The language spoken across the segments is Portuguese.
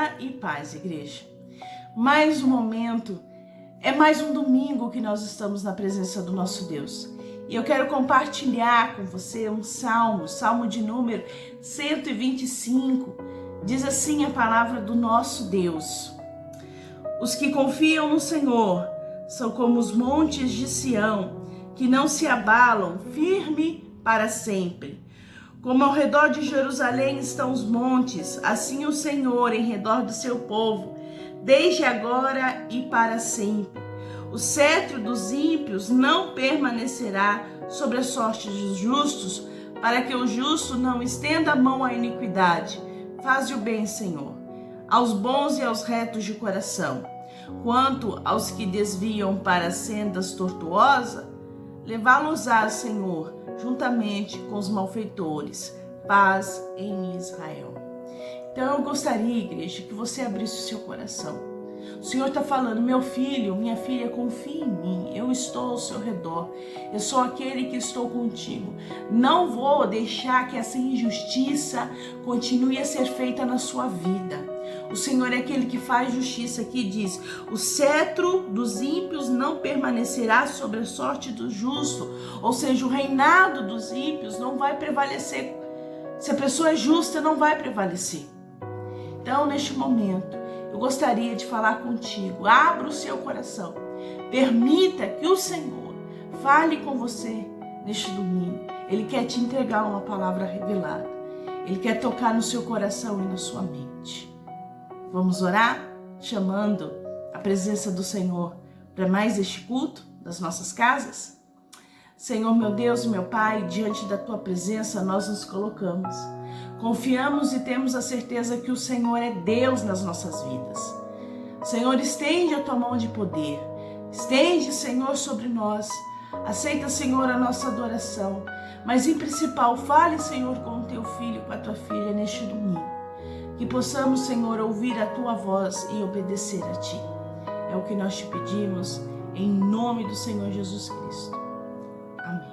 Graça e paz, igreja. Mais um momento, é mais um domingo que nós estamos na presença do nosso Deus. E eu quero compartilhar com você um salmo de número 125. Diz assim a palavra do nosso Deus: os que confiam no Senhor são como os montes de Sião, que não se abalam, firme para sempre. Como ao redor de Jerusalém estão os montes, assim o Senhor em redor do seu povo, desde agora e para sempre. O cetro dos ímpios não permanecerá sobre a sorte dos justos, para que o justo não estenda a mão à iniquidade. Faze o bem, Senhor, aos bons e aos retos de coração. Quanto aos que desviam para sendas tortuosas, levá-los-á, Senhor, juntamente com os malfeitores. Paz em Israel. Então eu gostaria, igreja, que você abrisse o seu coração. O Senhor está falando: meu filho, minha filha, confie em mim, eu estou ao seu redor, eu sou aquele que estou contigo. Não vou deixar que essa injustiça continue a ser feita na sua vida. O Senhor é aquele que faz justiça, que diz: o cetro dos ímpios não permanecerá sobre a sorte do justo. Ou seja, o reinado dos ímpios não vai prevalecer. Se a pessoa é justa, não vai prevalecer. Então, neste momento, eu gostaria de falar contigo. Abra o seu coração. Permita que o Senhor fale com você neste domingo. Ele quer te entregar uma palavra revelada. Ele quer tocar no seu coração e na sua mente. Vamos orar, chamando a presença do Senhor para mais este culto das nossas casas? Senhor, meu Deus e meu Pai, diante da Tua presença nós nos colocamos. Confiamos e temos a certeza que o Senhor é Deus nas nossas vidas. Senhor, estende a Tua mão de poder. Estende, Senhor, sobre nós. Aceita, Senhor, a nossa adoração. Mas, em principal, fale, Senhor, com o Teu filho, com a Tua filha neste domingo. Que possamos, Senhor, ouvir a Tua voz e obedecer a Ti. É o que nós te pedimos, em nome do Senhor Jesus Cristo. Amém.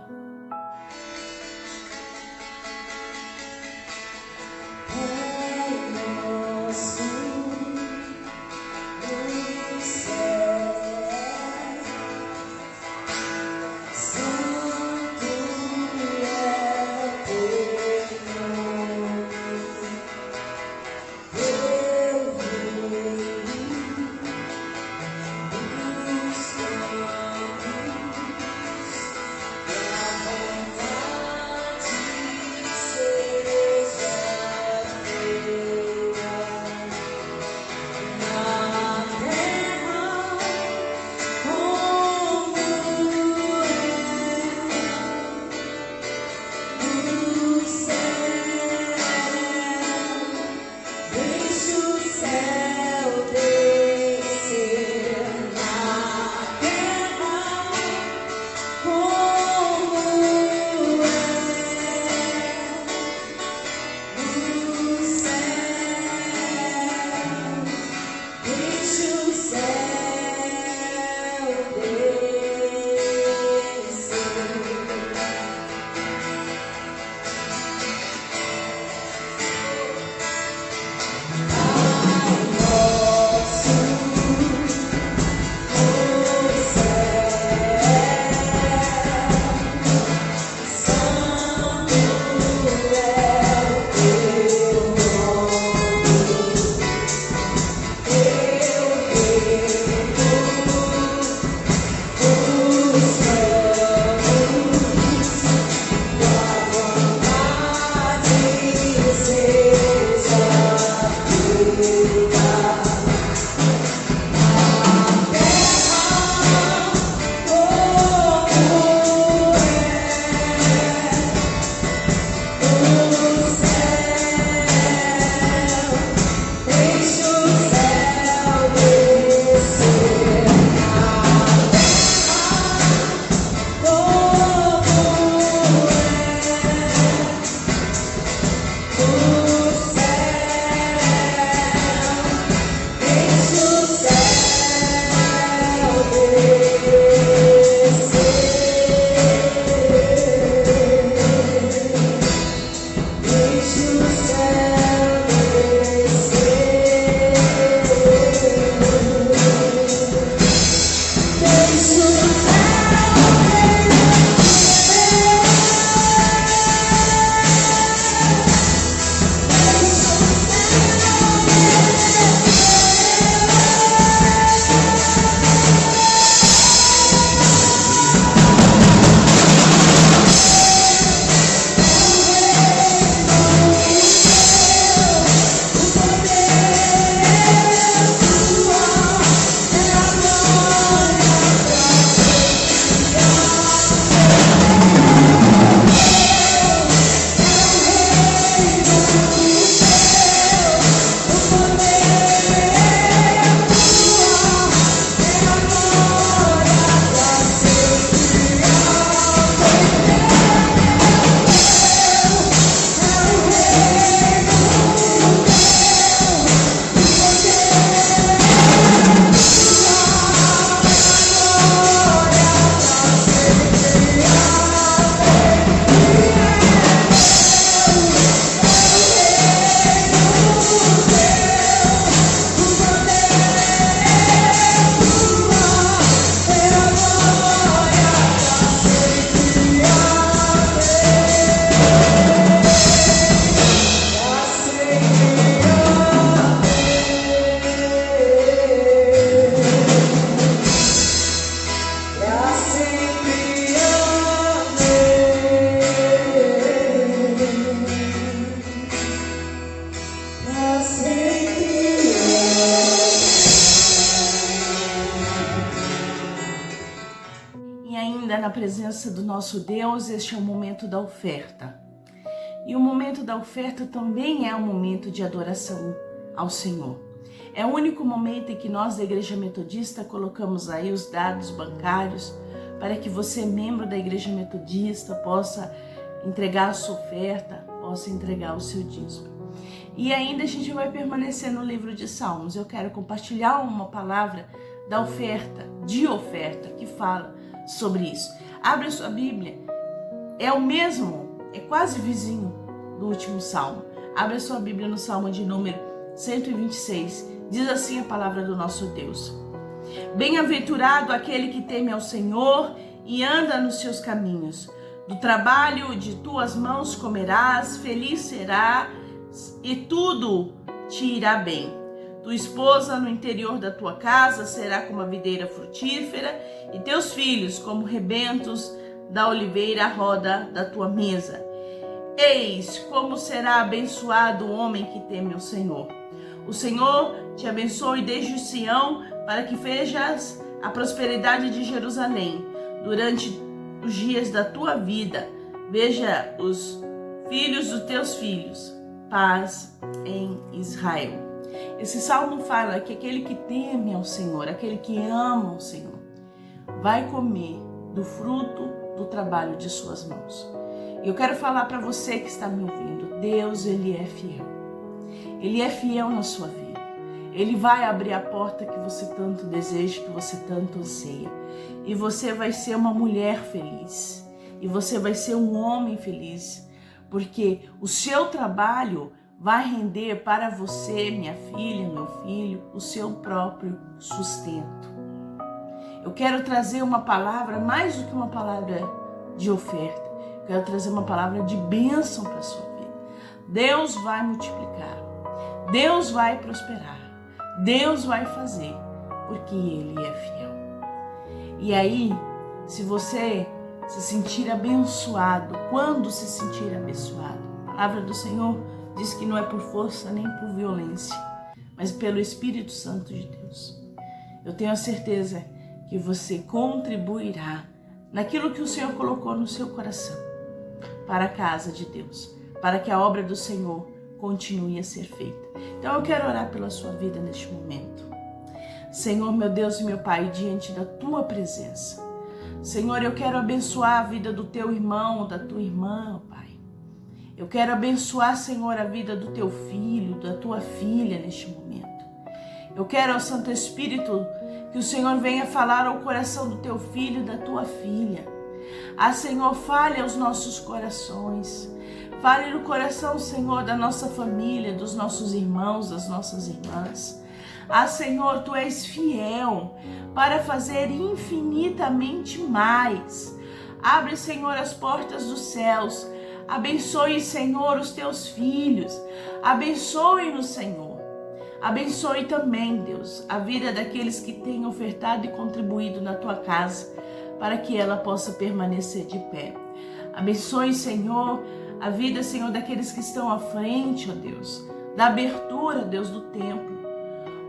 mergulhar na presença do nosso Deus, este é o momento da oferta. E o momento da oferta também é um momento de adoração ao Senhor. É o único momento em que nós da Igreja Metodista colocamos aí os dados bancários para que você, membro da Igreja Metodista, possa entregar a sua oferta, possa entregar o seu dízimo. E ainda a gente vai permanecer no livro de Salmos. Eu quero compartilhar uma palavra da oferta, que fala sobre isso. Abre a sua Bíblia. É o mesmo, é quase vizinho do último Salmo. Abre a sua Bíblia no Salmo de número 126. Diz assim a palavra do nosso Deus. Bem-aventurado aquele que teme ao Senhor e anda nos seus caminhos. Do trabalho de tuas mãos comerás, feliz serás e tudo te irá bem. Tua esposa no interior da tua casa será como a videira frutífera e teus filhos como rebentos da oliveira à roda da tua mesa. Eis como será abençoado o homem que teme o Senhor. O Senhor te abençoe desde Sião para que vejas a prosperidade de Jerusalém. Durante os dias da tua vida, veja os filhos dos teus filhos. Paz em Israel. Esse salmo fala que aquele que teme ao Senhor, aquele que ama o Senhor, vai comer do fruto do trabalho de suas mãos. E eu quero falar para você que está me ouvindo, Deus, Ele é fiel. Ele é fiel na sua vida. Ele vai abrir a porta que você tanto deseja, que você tanto anseia. E você vai ser uma mulher feliz. E você vai ser um homem feliz. Porque o seu trabalho vai render para você, minha filha, meu filho, o seu próprio sustento. Eu quero trazer uma palavra, mais do que uma palavra de oferta. Eu quero trazer uma palavra de bênção para a sua vida. Deus vai multiplicar. Deus vai prosperar. Deus vai fazer, porque Ele é fiel. E aí, se você se sentir abençoado, quando se sentir abençoado, a palavra do Senhor diz que não é por força nem por violência, mas pelo Espírito Santo de Deus. Eu tenho a certeza que você contribuirá naquilo que o Senhor colocou no seu coração para a casa de Deus, para que a obra do Senhor continue a ser feita. Então eu quero orar pela sua vida neste momento. Senhor, meu Deus e meu Pai, diante da tua presença. Senhor, eu quero abençoar a vida do teu irmão, da tua irmã, Pai. Eu quero abençoar, Senhor, a vida do teu filho, da tua filha neste momento. Eu quero, ó Santo Espírito, que o Senhor venha falar ao coração do teu filho e da tua filha. Ah, Senhor, fale aos nossos corações. Fale no coração, Senhor, da nossa família, dos nossos irmãos, das nossas irmãs. Ah, Senhor, Tu és fiel para fazer infinitamente mais. Abre, Senhor, as portas dos céus. Abençoe, Senhor, os Teus filhos. Abençoe-nos, Senhor. Abençoe também, Deus, a vida daqueles que têm ofertado e contribuído na Tua casa, para que ela possa permanecer de pé. Abençoe, Senhor, a vida, Senhor, daqueles que estão à frente, ó Deus, da abertura, Deus, do templo.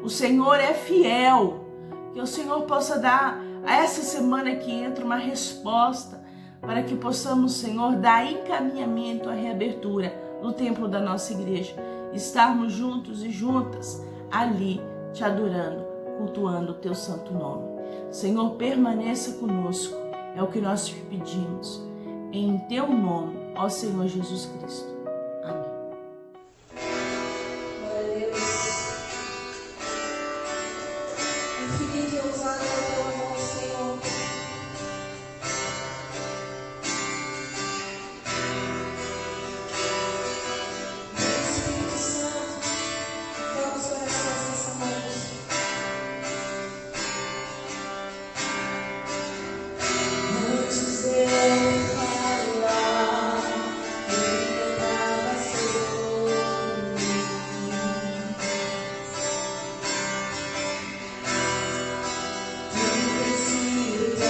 O Senhor é fiel, que o Senhor possa dar a essa semana que entra uma resposta para que possamos, Senhor, dar encaminhamento à reabertura do templo da nossa igreja, estarmos juntos e juntas ali, te adorando, cultuando o Teu santo nome. Senhor, permaneça conosco, é o que nós te pedimos, em Teu nome, ó Senhor Jesus Cristo. Amém. Glória a Deus. Infinito e ousado é o Teu amor, Senhor. Espírito Santo, toca os corações nessa noite. Antes de eu falar, Ele estava sobre mim. Eu preciso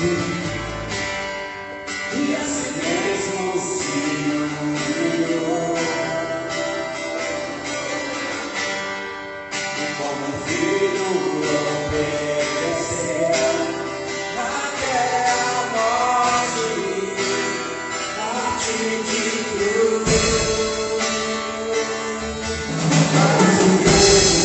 E assim mesmo o Senhor, como filho obedeceu até a morte de cruz. Mas o Deus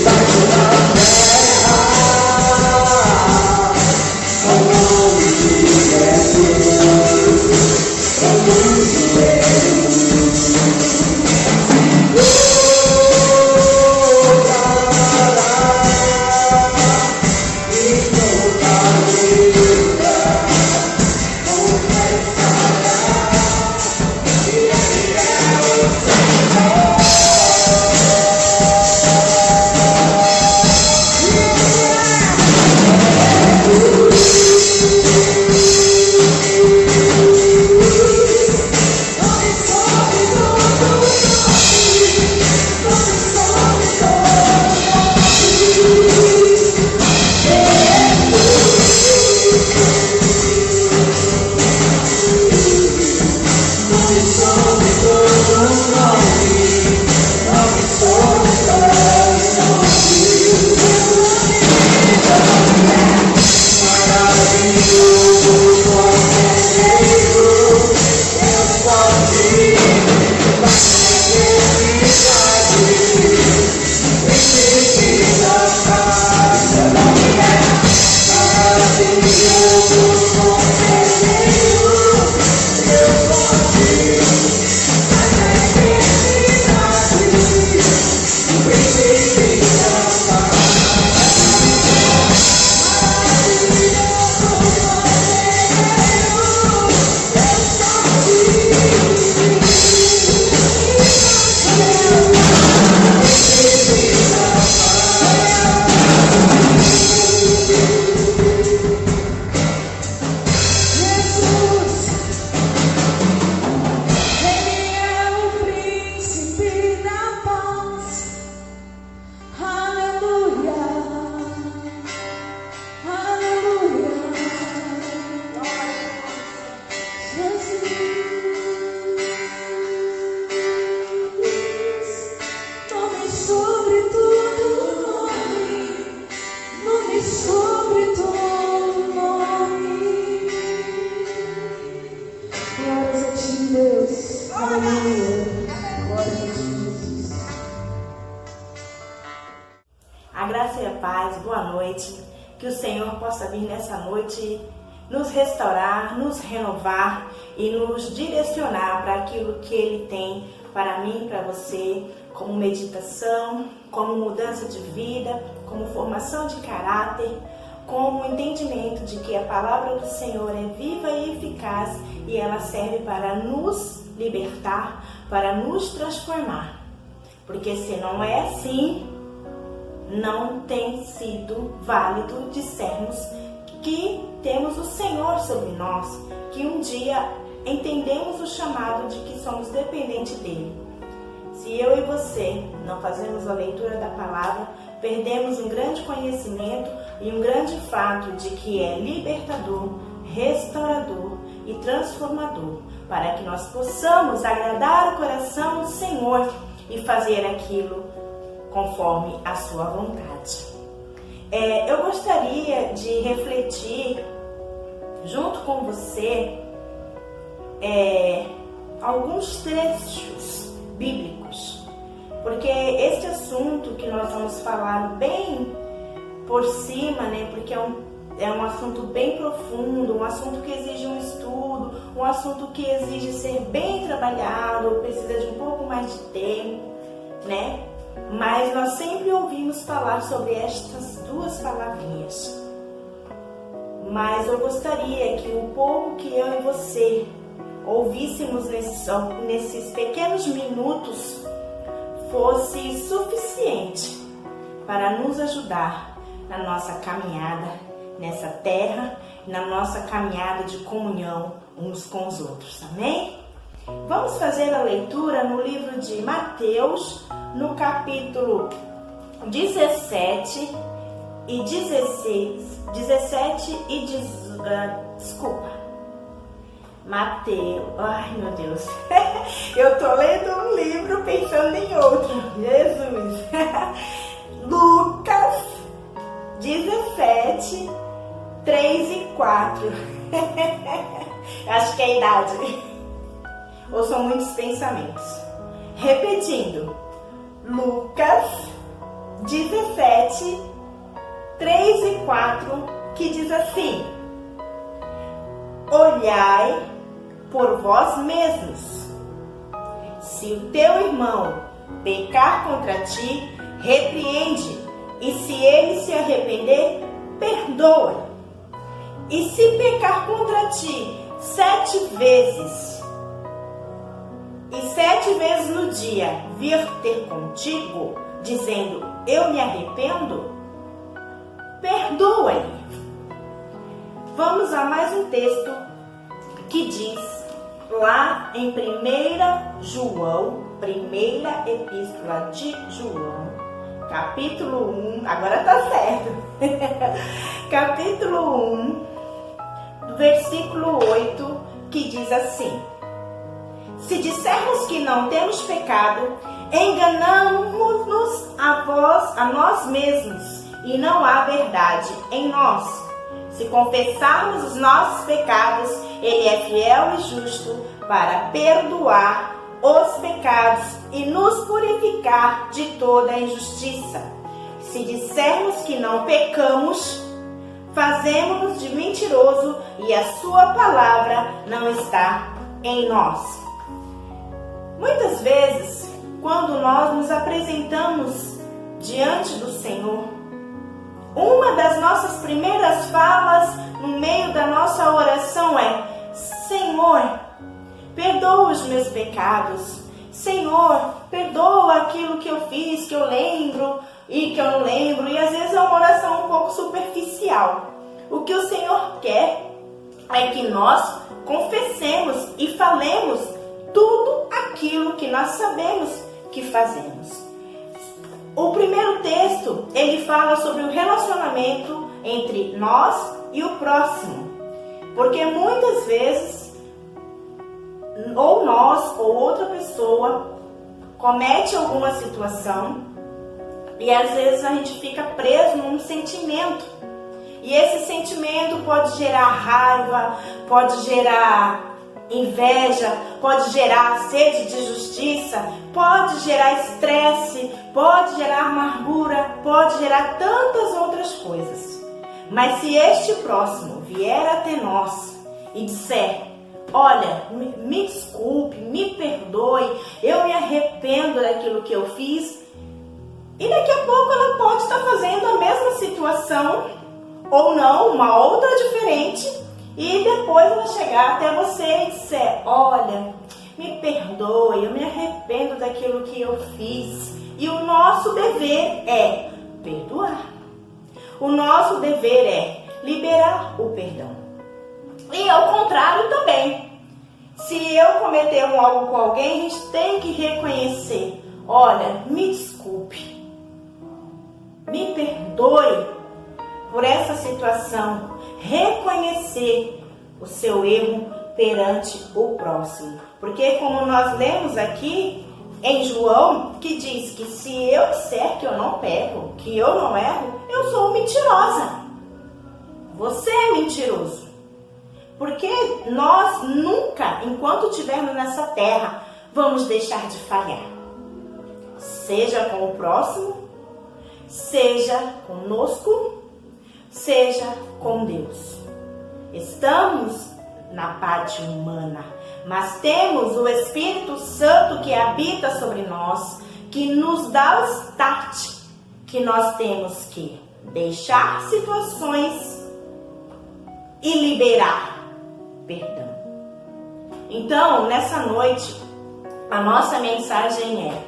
Vai paz, boa noite. Que o Senhor possa vir nessa noite nos restaurar, nos renovar e nos direcionar para aquilo que Ele tem para mim e para você, como meditação, como mudança de vida, como formação de caráter, como entendimento de que a palavra do Senhor é viva e eficaz e ela serve para nos libertar, para nos transformar. Porque se não é assim, não tem sido válido dissermos que temos o Senhor sobre nós, que um dia entendemos o chamado de que somos dependentes dele. Se eu e você não fazemos a leitura da palavra, perdemos um grande conhecimento e um grande fato de que é libertador, restaurador e transformador, para que nós possamos agradar o coração do Senhor e fazer aquilo conforme a sua vontade. Eu gostaria de refletir junto com você alguns trechos bíblicos, porque este assunto que nós vamos falar bem por cima, né, porque é um assunto bem profundo, um assunto que exige um estudo, um assunto que exige ser bem trabalhado, precisa de um pouco mais de tempo, né? Mas nós sempre ouvimos falar sobre estas duas palavrinhas. Mas eu gostaria que o pouco que eu e você ouvíssemos nesses pequenos minutos fosse suficiente para nos ajudar na nossa caminhada nessa terra, na nossa caminhada de comunhão uns com os outros, amém? Vamos fazer a leitura no livro de Mateus, no capítulo 17 e 16. 17 e desculpa. Mateus. Ai, meu Deus. Eu tô lendo um livro pensando em outro. Jesus. Lucas 17, 3 e 4. Acho que é a idade. Ou são muitos pensamentos. Repetindo. Lucas 17, 3 e 4, que diz assim: olhai por vós mesmos. Se o teu irmão pecar contra ti, repreende, e se ele se arrepender, perdoa. E se pecar contra ti 7 vezes, e 7 vezes no dia vir ter contigo, dizendo, eu me arrependo, perdoa-lhe. Vamos a mais um texto que diz lá em 1 João, primeira epístola de João, capítulo 1, agora tá certo, capítulo 1, versículo 8, que diz assim: se dissermos que não temos pecado, enganamos-nos a nós mesmos e não há verdade em nós. Se confessarmos os nossos pecados, Ele é fiel e justo para perdoar os pecados e nos purificar de toda injustiça. Se dissermos que não pecamos, fazemos-nos de mentiroso e a sua palavra não está em nós. Muitas vezes, quando nós nos apresentamos diante do Senhor, uma das nossas primeiras falas no meio da nossa oração é: Senhor, perdoa os meus pecados. Senhor, perdoa aquilo que eu fiz, que eu lembro e que eu não lembro. E às vezes é uma oração um pouco superficial. O que o Senhor quer é que nós confessemos e falemos tudo aquilo que nós sabemos que fazemos. O primeiro texto, ele fala sobre o relacionamento entre nós e o próximo. Porque muitas vezes, ou nós ou outra pessoa comete alguma situação e às vezes a gente fica preso num sentimento. E esse sentimento pode gerar raiva, pode gerar inveja, pode gerar sede de justiça, pode gerar estresse, pode gerar amargura, pode gerar tantas outras coisas. Mas se este próximo vier até nós e disser: olha, me desculpe, me perdoe, eu me arrependo daquilo que eu fiz, e daqui a pouco ela pode estar fazendo a mesma situação, ou não, uma outra diferente, e depois ela chegar até você e disser: olha, me perdoe, eu me arrependo daquilo que eu fiz. E o nosso dever é perdoar. O nosso dever é liberar o perdão. E ao contrário também. Se eu cometer algo com alguém, a gente tem que reconhecer: olha, me desculpe, me perdoe por essa situação. Reconhecer o seu erro perante o próximo. Porque como nós lemos aqui em João, que diz que se eu disser que eu não peco, que eu não erro, eu sou mentirosa. Você é mentiroso. Porque nós nunca, enquanto estivermos nessa terra, vamos deixar de falhar. Seja com o próximo, seja conosco, seja com Deus. Estamos na parte humana, mas temos o Espírito Santo que habita sobre nós, que nos dá o start, que nós temos que deixar situações e liberar perdão. Então, nessa noite, a nossa mensagem é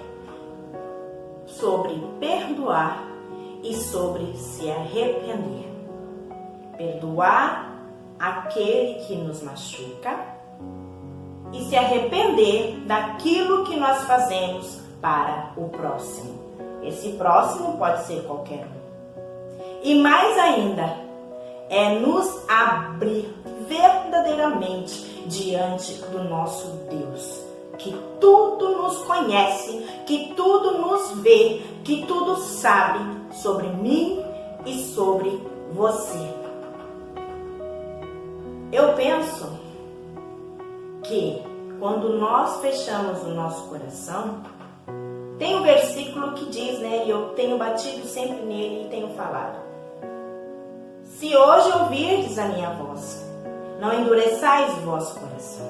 sobre perdoar e sobre se arrepender. Perdoar aquele que nos machuca e se arrepender daquilo que nós fazemos para o próximo. Esse próximo pode ser qualquer um. E mais ainda, é nos abrir verdadeiramente diante do nosso Deus, que tudo nos conhece, que tudo nos vê, que tudo sabe sobre mim e sobre você. Eu penso que quando nós fechamos o nosso coração, tem um versículo que diz, e eu tenho batido sempre nele e tenho falado: se hoje ouvirdes a minha voz, não endureçais o vosso coração.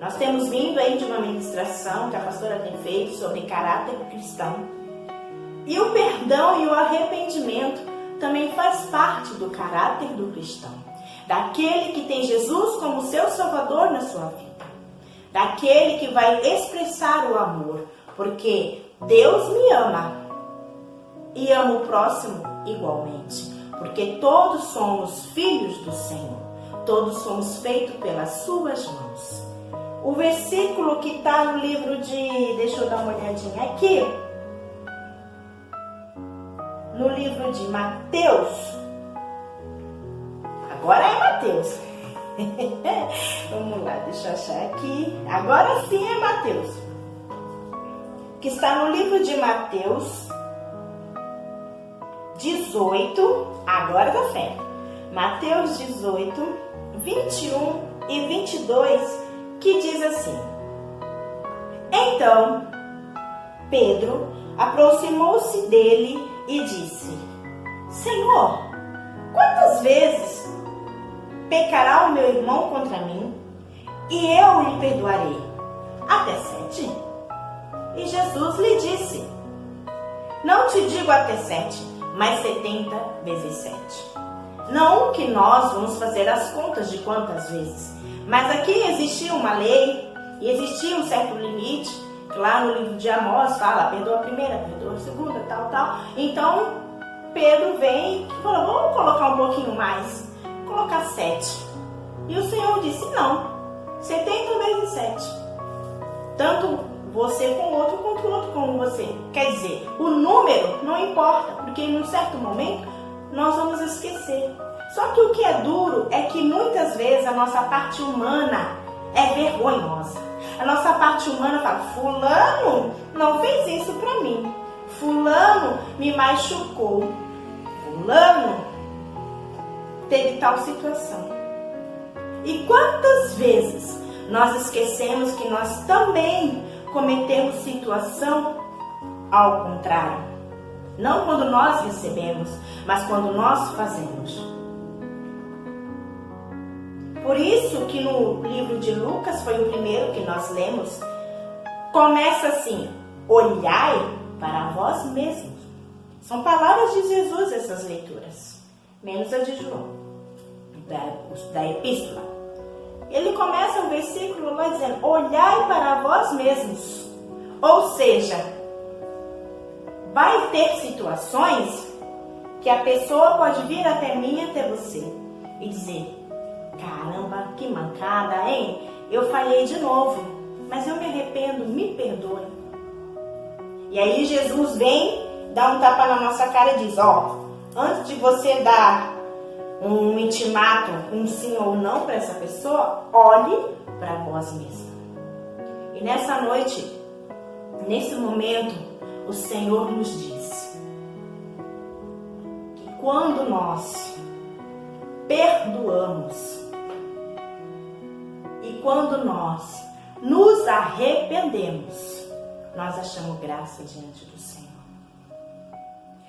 Nós temos vindo aí de uma ministração que a pastora tem feito sobre caráter cristão. E o perdão e o arrependimento também faz parte do caráter do cristão. Daquele que tem Jesus como seu Salvador na sua vida. Daquele que vai expressar o amor. Porque Deus me ama e ama o próximo igualmente. Porque todos somos filhos do Senhor. Todos somos feitos pelas suas mãos. O versículo que está no livro de... Deixa eu dar uma olhadinha aqui. No livro de Mateus. Agora é Mateus. Vamos lá, deixa eu achar aqui. Agora sim é Mateus. Que está no livro de Mateus 18. Agora tá certo. Mateus 18, 21 e 22, que diz assim: então Pedro aproximou-se dele e disse: Senhor, quantas vezes pecará o meu irmão contra mim e eu lhe perdoarei? Até 7? E Jesus lhe disse: não te digo até 7, mas 70 vezes 7. Não que nós vamos fazer as contas de quantas vezes, mas aqui existia uma lei e existia um certo limite, que lá no livro de Amós fala: perdoa a primeira, perdoa a segunda, tal. Então Pedro vem e fala: vamos colocar um pouquinho mais, colocar 7. E o Senhor disse: não, 70 vezes 7. Tanto você com o outro, quanto o outro com você. Quer dizer, o número não importa, porque em um certo momento nós vamos esquecer. Só que o que é duro é que muitas vezes a nossa parte humana é vergonhosa. A nossa parte humana fala: fulano não fez isso pra mim. Fulano me machucou. Fulano teve tal situação. E quantas vezes nós esquecemos que nós também cometemos situação ao contrário. Não quando nós recebemos, mas quando nós fazemos. Por isso que no livro de Lucas, foi o primeiro que nós lemos, começa assim: olhai para vós mesmos. São palavras de Jesus essas leituras, menos a de João, da epístola. Ele começa o versículo lá dizendo: olhai para vós mesmos. Ou seja, vai ter situações que a pessoa pode vir até mim, até você, e dizer: caramba, que mancada, hein? Eu falhei de novo, mas eu me arrependo, me perdoe. E aí Jesus vem, dá um tapa na nossa cara e diz: antes de você dar um intimato, um sim ou não para essa pessoa, olhe para vós mesmo. E nessa noite, nesse momento, o Senhor nos diz que quando nós perdoamos e quando nós nos arrependemos, nós achamos graça diante do Senhor.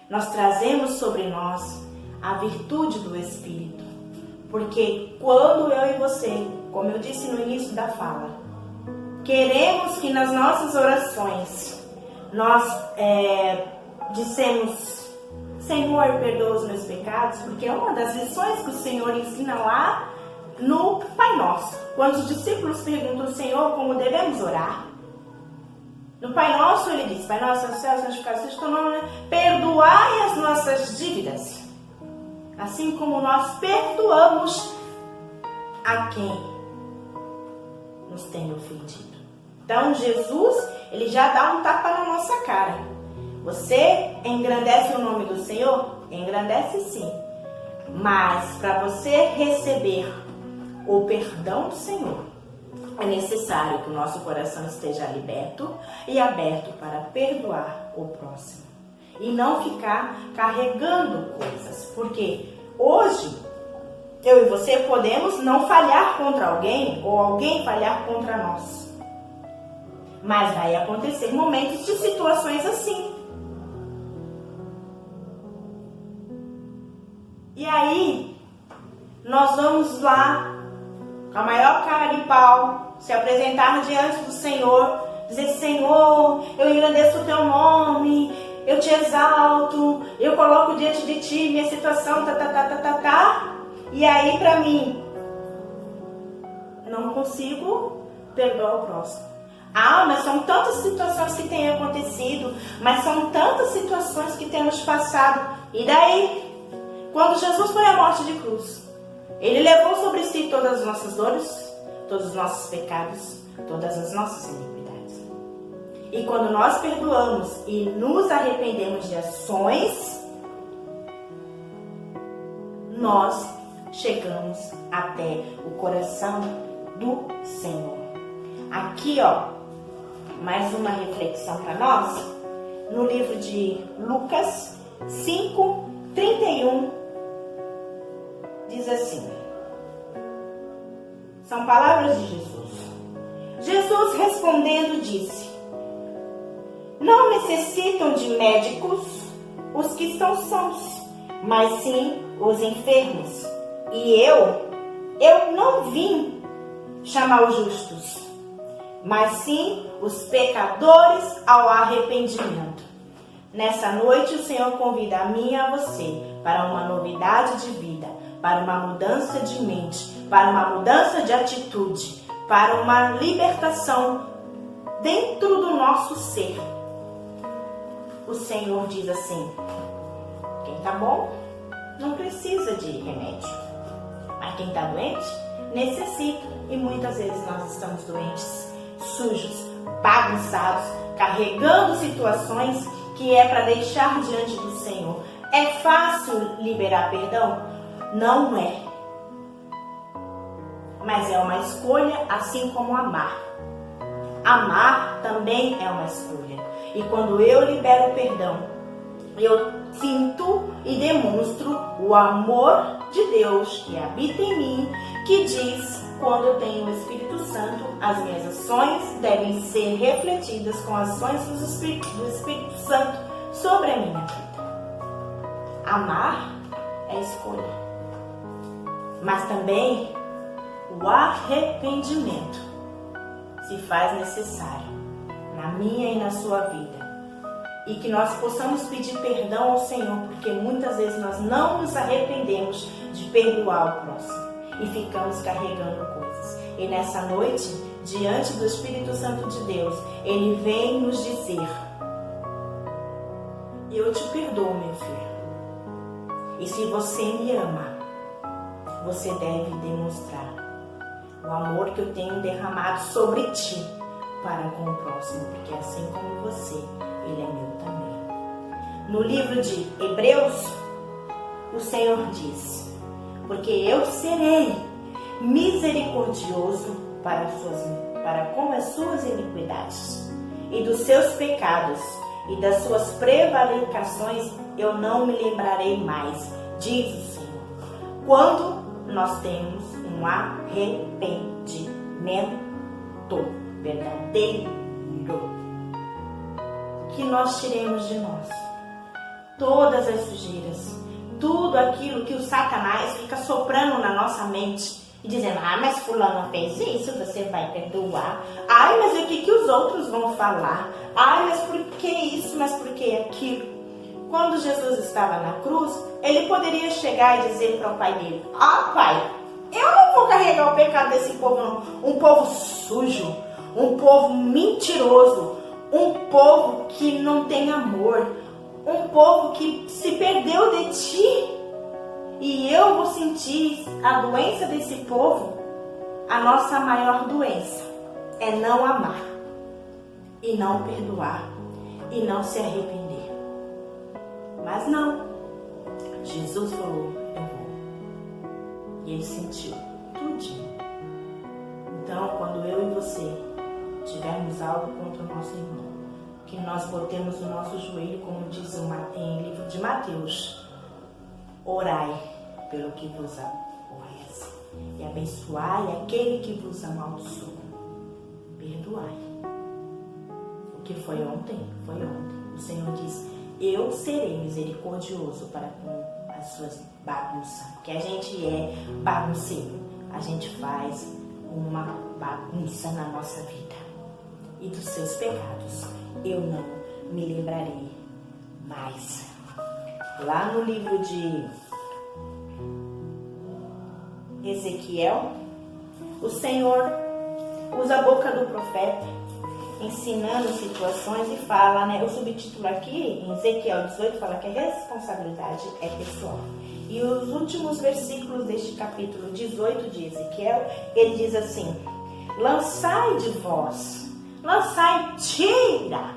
Nós trazemos sobre nós a virtude do Espírito, porque quando eu e você, como eu disse no início da fala, queremos que nas nossas orações nós dissemos: Senhor, perdoa os meus pecados, porque é uma das lições que o Senhor ensina lá no Pai Nosso. Quando os discípulos perguntam ao Senhor como devemos orar, no Pai Nosso ele diz: Pai Nosso, no céu, santificado seja o teu nome, perdoai as nossas dívidas, assim como nós perdoamos a quem nos tem ofendido. Então Jesus, ele já dá um tapa na nossa cara. Você engrandece o nome do Senhor? Engrandece sim. Mas para você receber o perdão do Senhor, é necessário que o nosso coração esteja liberto e aberto para perdoar o próximo. E não ficar carregando coisas. Porque hoje, eu e você podemos não falhar contra alguém ou alguém falhar contra nós. Mas vai acontecer momentos de situações assim. E aí, nós vamos lá, com a maior cara de pau, se apresentar diante do Senhor, dizer: Senhor, eu engrandeço o teu nome, eu te exalto, eu coloco diante de ti minha situação, E aí, para mim, não consigo perdoar o próximo. Mas são tantas situações que têm acontecido, mas são tantas situações que temos passado. E daí, quando Jesus foi à morte de cruz, ele levou sobre si todas as nossas dores, todos os nossos pecados, todas as nossas iniquidades. E quando nós perdoamos e nos arrependemos de ações, nós chegamos até o coração do Senhor. Aqui, mais uma reflexão para nós, no livro de Lucas 5:31, diz assim, são palavras de Jesus. Jesus respondendo disse: não necessitam de médicos os que estão sãos, mas sim os enfermos. E eu não vim chamar os justos, mas sim os pecadores ao arrependimento. Nessa noite o Senhor convida a mim e a você para uma novidade de vida, para uma mudança de mente, para uma mudança de atitude, para uma libertação dentro do nosso ser. O Senhor diz assim: quem está bom não precisa de remédio, mas quem está doente necessita. E muitas vezes nós estamos doentes, sujos, bagunçados, carregando situações que é para deixar diante do Senhor. É fácil liberar perdão? Não é. Mas é uma escolha, assim como amar. Amar também é uma escolha. E quando eu libero o perdão, eu sinto e demonstro o amor de Deus que habita em mim, que diz quando eu tenho o Espírito Santo, as minhas ações devem ser refletidas com ações do Espírito Santo sobre a minha vida. Amar é escolha, mas também o arrependimento se faz necessário na minha e na sua vida. E que nós possamos pedir perdão ao Senhor, porque muitas vezes nós não nos arrependemos de perdoar o próximo e ficamos carregando coisas. E nessa noite, diante do Espírito Santo de Deus, Ele vem nos dizer: eu te perdoo, meu filho. E se você me ama, você deve demonstrar o amor que eu tenho derramado sobre ti para com o próximo, porque assim como você, ele é meu também. No livro de Hebreus, o Senhor diz: porque eu serei misericordioso para com as suas iniquidades, e dos seus pecados e das suas prevaricações eu não me lembrarei mais, diz o Senhor. Quando nós temos um arrependimento verdadeiro, que nós tiremos de nós todas as sujeiras, tudo aquilo que o Satanás fica soprando na nossa mente e dizendo: ah, mas fulano fez isso, você vai perdoar. Ai, mas o que os outros vão falar? Ai, mas por que isso, mas por que aquilo? Quando Jesus estava na cruz, ele poderia chegar e dizer para o pai dele: ah, pai, eu não vou carregar o pecado desse povo não. Um povo sujo, um povo mentiroso, um povo que não tem amor, um povo que se perdeu de ti. E eu vou sentir a doença desse povo. A nossa maior doença é não amar, e não perdoar, e não se arrepender. Mas não, Jesus falou: eu vou. E ele sentiu tudinho. Então, quando eu e você tivermos algo contra o nosso irmão, que nós botemos o nosso joelho, como diz em livro de Mateus: orai pelo que vos aborrece e abençoai aquele que vos amaldiçoa. Perdoai. O que foi ontem, foi ontem. O Senhor diz: eu serei misericordioso para com as suas bagunças. Porque a gente é bagunceiro. A gente faz uma bagunça na nossa vida. E dos seus pecados eu não me lembrarei mais. Lá no livro de Ezequiel, o Senhor usa a boca do profeta, ensinando situações, e fala, né? O subtítulo aqui, em Ezequiel 18, fala que a responsabilidade é pessoal. E os últimos versículos deste capítulo 18 de Ezequiel, ele diz assim: lançai de vós, lançai, tira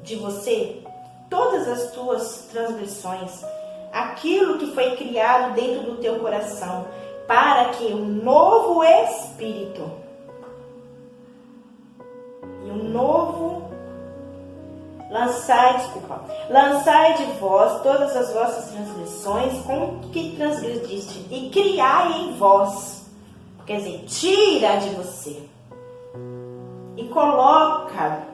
de você todas as tuas transgressões, aquilo que foi criado dentro do teu coração, para que um novo espírito e um novo lançai de vós todas as vossas transgressões com que transgrediste, e criai em vós, quer dizer, tira de você e coloca,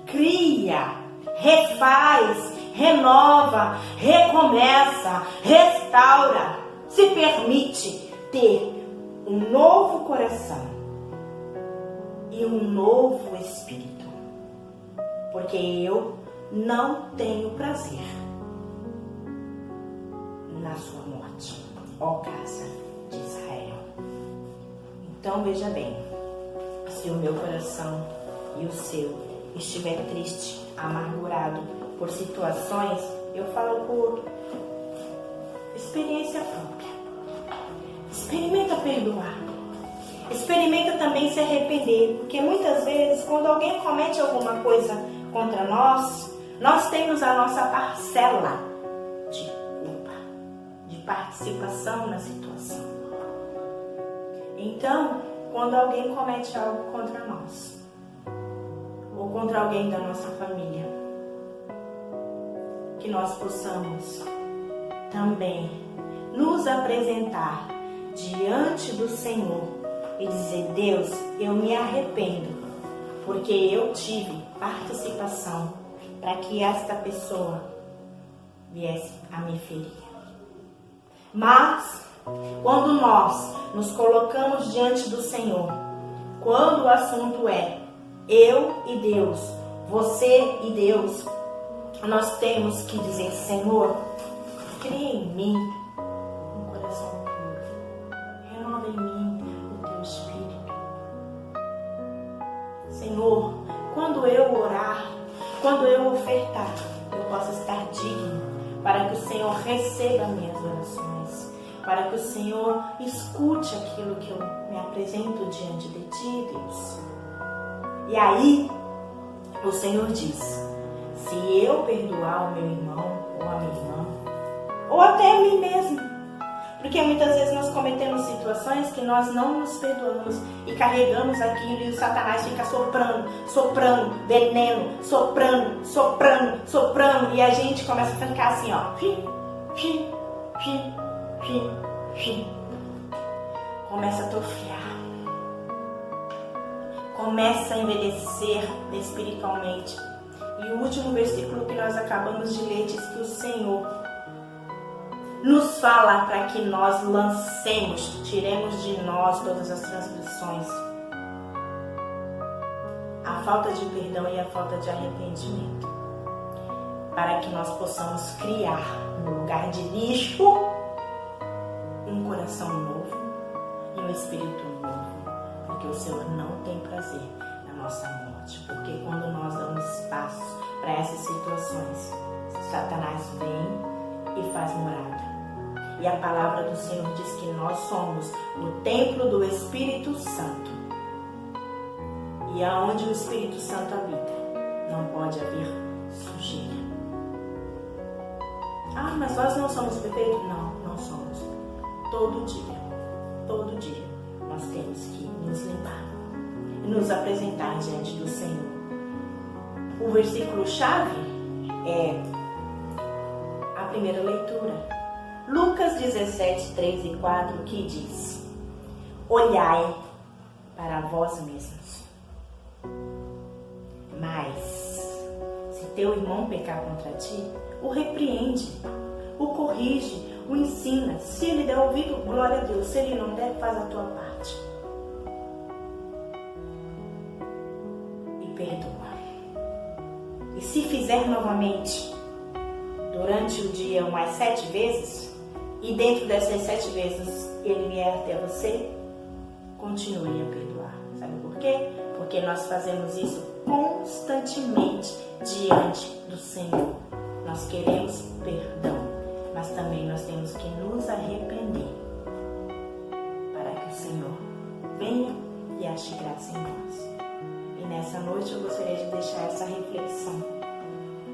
cria, refaz, renova, recomeça, restaura, se permite ter um novo coração e um novo espírito. Porque eu não tenho prazer na sua morte, ó casa de Israel. Então veja bem, se o meu coração e o seu estiver triste, amargurado por situações, eu falo por experiência própria. Experimenta perdoar. Experimenta também se arrepender, porque muitas vezes quando alguém comete alguma coisa contra nós, nós temos a nossa parcela de culpa, de participação na situação. Então, quando alguém comete algo contra nós, ou contra alguém da nossa família, que nós possamos também nos apresentar diante do Senhor e dizer: Deus, eu me arrependo, porque eu tive participação para que esta pessoa viesse a me ferir. Mas, quando nós nos colocamos diante do Senhor, quando o assunto é eu e Deus, você e Deus, nós temos que dizer: Senhor, cria em mim um coração puro, renova em mim o teu espírito. Senhor, quando eu orar, quando eu ofertar, eu possa estar digno para que o Senhor receba minhas orações, para que o Senhor escute aquilo que eu me apresento diante de ti, Deus. E aí, o Senhor diz: se eu perdoar o meu irmão ou a minha irmã, ou até a mim mesmo, porque muitas vezes nós cometemos situações que nós não nos perdoamos e carregamos aquilo, e o Satanás fica soprando veneno, soprando, e a gente começa a ficar assim, ó, começa a atrofiar, começa a envelhecer espiritualmente. E o último versículo que nós acabamos de ler diz que o Senhor nos fala para que nós lancemos, tiremos de nós todas as transgressões, a falta de perdão e a falta de arrependimento, para que nós possamos criar no lugar de lixo um coração novo e um espírito novo, porque o Senhor não tem prazer na nossa morte, porque quando nós damos espaço para essas situações, Satanás vem e faz morada. E a palavra do Senhor diz que nós somos o templo do Espírito Santo. E aonde o Espírito Santo habita, não pode haver sujeira. Ah, mas nós não somos perfeitos? Não, não somos. Todo dia, nós temos que nos limpar e nos apresentar diante do Senhor. O versículo-chave é a primeira leitura. Lucas 17, 3 e 4, que diz: olhai para vós mesmos. Mas, se teu irmão pecar contra ti, o repreende, o corrige, o ensina. Se ele der ouvido, glória a Deus. Se ele não der, faz a tua parte. E perdoa. E se fizer novamente, durante o dia umas 7 vezes, e dentro dessas 7 vezes ele vier até você, continue a perdoar. Sabe por quê? Porque nós fazemos isso constantemente diante do Senhor. Nós queremos perdão, mas também nós temos que nos arrepender para que o Senhor venha e ache graça em nós. E nessa noite eu gostaria de deixar essa reflexão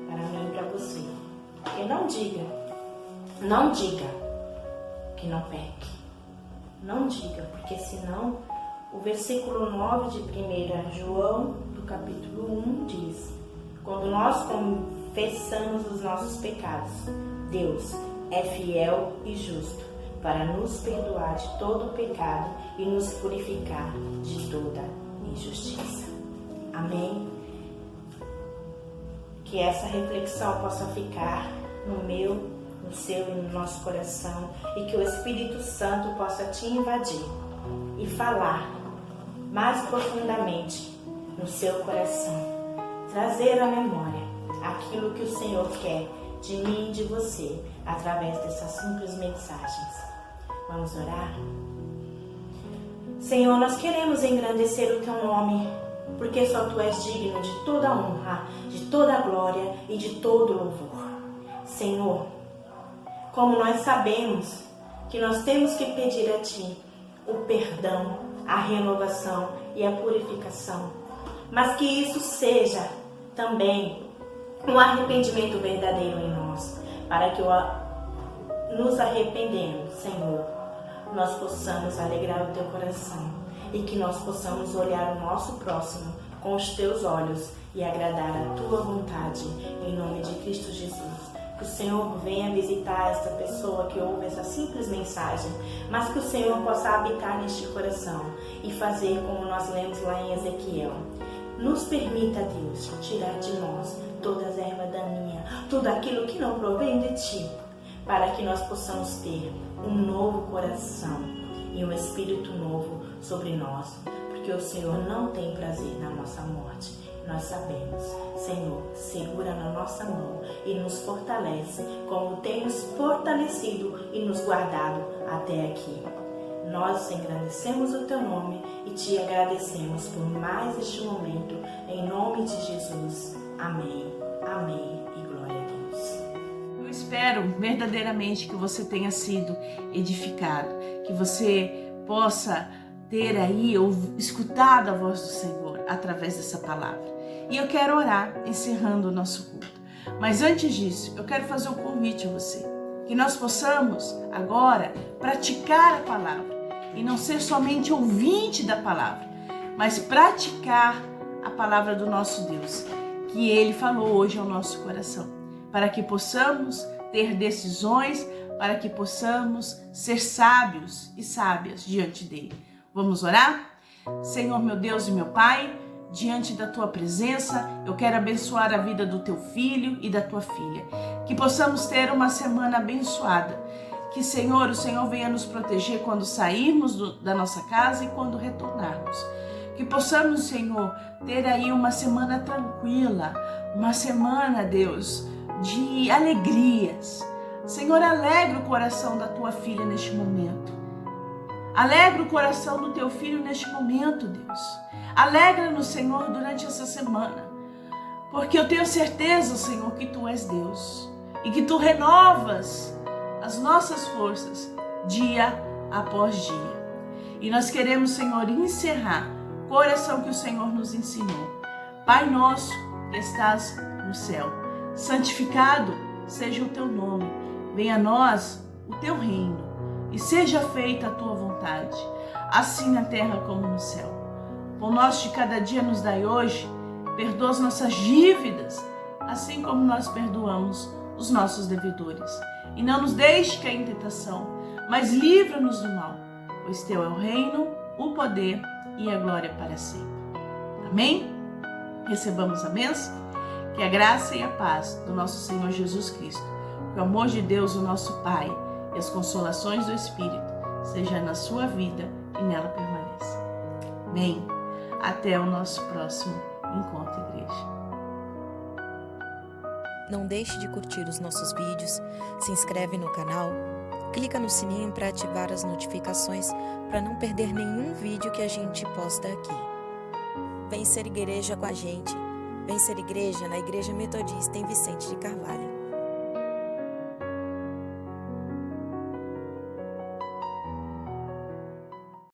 para mim e para você. Porque não diga que não peque. Não diga, porque senão o versículo 9 de 1 João, do capítulo 1, diz: quando nós confessamos os nossos pecados, Deus é fiel e justo para nos perdoar de todo pecado e nos purificar de toda injustiça. Amém? Que essa reflexão possa ficar no meu, no seu e no nosso coração, e que o Espírito Santo possa te invadir e falar mais profundamente no seu coração, trazer à memória aquilo que o Senhor quer de mim e de você através dessas simples mensagens. Vamos orar? Senhor, nós queremos engrandecer o teu nome, porque só tu és digno de toda honra, de toda glória e de todo louvor. Senhor, como nós sabemos que nós temos que pedir a Ti o perdão, a renovação e a purificação, mas que isso seja também um arrependimento verdadeiro em nós, para que nos arrependendo, Senhor, nós possamos alegrar o Teu coração e que nós possamos olhar o nosso próximo com os Teus olhos e agradar a Tua vontade, em nome de Cristo Jesus. Que o Senhor venha visitar esta pessoa que ouve essa simples mensagem, mas que o Senhor possa habitar neste coração e fazer como nós lemos lá em Ezequiel. Nos permita, Deus, tirar de nós toda a erva daninha, tudo aquilo que não provém de Ti, para que nós possamos ter um novo coração e um espírito novo sobre nós, porque o Senhor não tem prazer na nossa morte. Nós sabemos, Senhor, segura na nossa mão e nos fortalece, como tem nos fortalecido e nos guardado até aqui. Nós engrandecemos o Teu nome e Te agradecemos por mais este momento, em nome de Jesus. Amém, amém e glória a Deus. Eu espero verdadeiramente que você tenha sido edificado, que você possa ter aí ou escutado a voz do Senhor através dessa palavra. E eu quero orar, encerrando o nosso culto. Mas antes disso, eu quero fazer um convite a você, que nós possamos agora praticar a palavra, e não ser somente ouvinte da palavra, mas praticar a palavra do nosso Deus, que Ele falou hoje ao nosso coração, para que possamos ter decisões, para que possamos ser sábios e sábias diante dEle. Vamos orar? Senhor, meu Deus e meu Pai, diante da Tua presença, eu quero abençoar a vida do Teu filho e da Tua filha. Que possamos ter uma semana abençoada. Que, Senhor, o Senhor venha nos proteger quando sairmos da nossa casa e quando retornarmos. Que possamos, Senhor, ter aí uma semana tranquila, uma semana, Deus, de alegrias. Senhor, alegra o coração da Tua filha neste momento. Alegra o coração do Teu filho neste momento, Deus. Alegra-nos, Senhor, durante essa semana, porque eu tenho certeza, Senhor, que Tu és Deus e que Tu renovas as nossas forças dia após dia. E nós queremos, Senhor, encerrar com a oração que o Senhor nos ensinou. Pai nosso que estás no céu, santificado seja o Teu nome, venha a nós o Teu reino e seja feita a Tua vontade, assim na terra como no céu. O pão nosso de cada dia nos dai hoje, perdoa as nossas dívidas, assim como nós perdoamos os nossos devedores. E não nos deixe cair em tentação, mas livra-nos do mal, pois Teu é o reino, o poder e a glória para sempre. Amém? Recebamos a bênção, que a graça e a paz do nosso Senhor Jesus Cristo, que o amor de Deus, o nosso Pai, e as consolações do Espírito, seja na sua vida e nela permaneça. Amém? Até o nosso próximo encontro, igreja. Não deixe de curtir os nossos vídeos, se inscreve no canal, clica no sininho para ativar as notificações para não perder nenhum vídeo que a gente posta aqui. Vem ser igreja com a gente. Vem ser igreja na Igreja Metodista em Vicente de Carvalho.